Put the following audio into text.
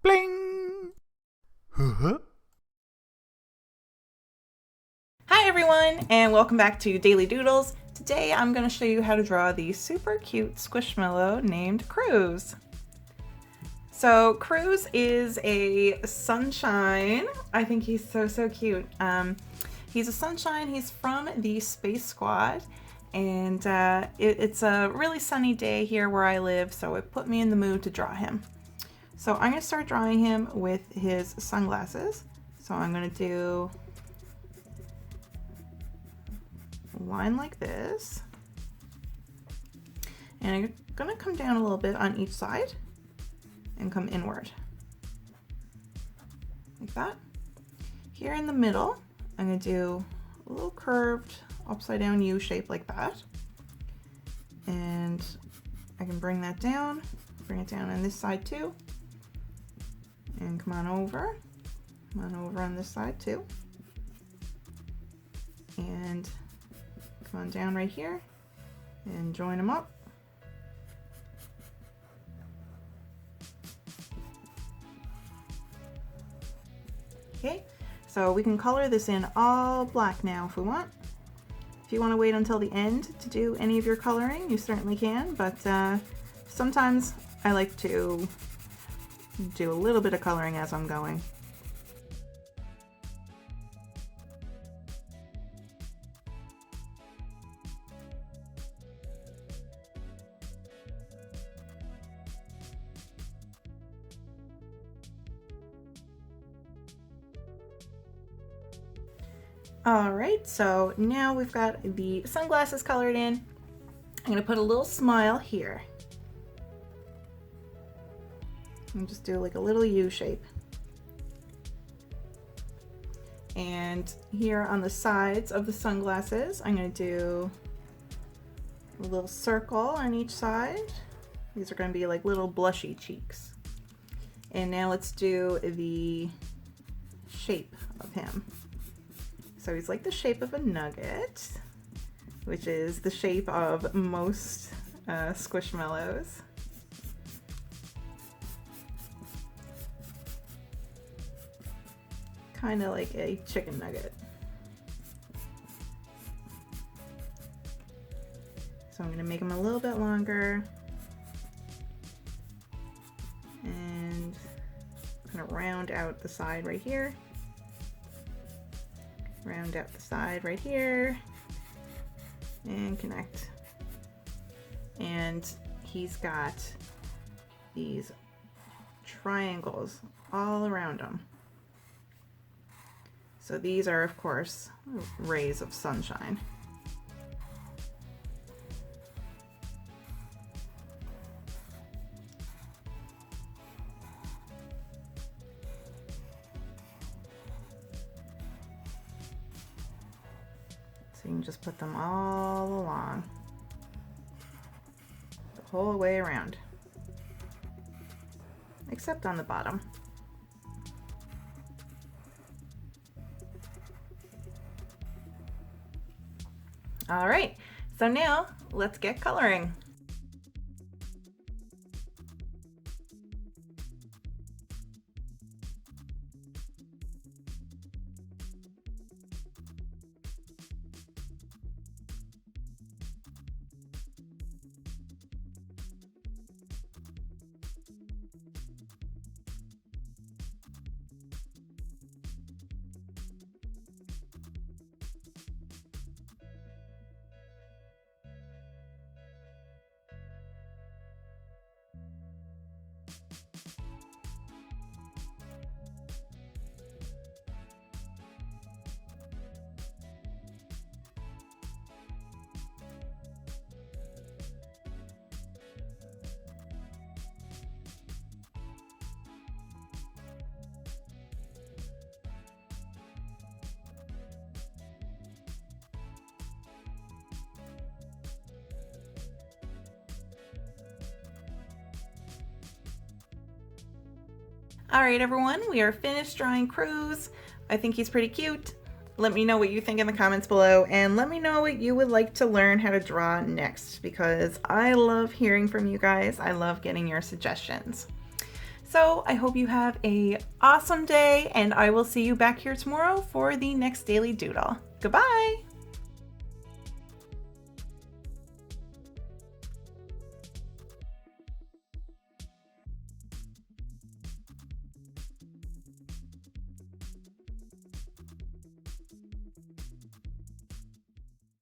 Bling! Huh? Hi everyone, and welcome back to Daily Doodles. Today I'm going to show you how to draw the super cute squishmallow named Cruz. So Cruz is a sunshine. I think he's so cute. He's a sunshine. He's from the Space Squad, and it's a really sunny day here where I live, so it put me in the mood to draw him. So I'm going to start drawing him with his sunglasses. So I'm going to do a line like this, and I'm going to come down a little bit on each side and come inward like that. Here in the middle, I'm going to do a little curved upside down U shape like that, and I can bring it down on this side too, and come on over on this side too, and come on down right here and join them up. Okay, so we can color this in all black now if we want. If you want to wait until the end to do any of your coloring, you certainly can, but sometimes I like to do a little bit of coloring as I'm going. All right, so now we've got the sunglasses colored in. I'm gonna put a little smile here. And just do like a little U shape. And here on the sides of the sunglasses, I'm gonna do a little circle on each side. These are gonna be like little blushy cheeks. And now let's do the shape of him. So he's like the shape of a nugget, which is the shape of most squishmallows. Kind of like a chicken nugget. So I'm going to make him a little bit longer, and I'm going to round out the side right here. Round out the side right here and connect. And he's got these triangles all around him. So these are, of course, rays of sunshine. So you can just put them all along, the whole way around, except on the bottom. All right, so now let's get coloring. All right, everyone, we are finished drawing Cruz. I think he's pretty cute. Let me know what you think in the comments below, and let me know what you would like to learn how to draw next, because I love hearing from you guys. I love getting your suggestions. So I hope you have a awesome day, and I will see you back here tomorrow for the next Daily Doodle. Goodbye!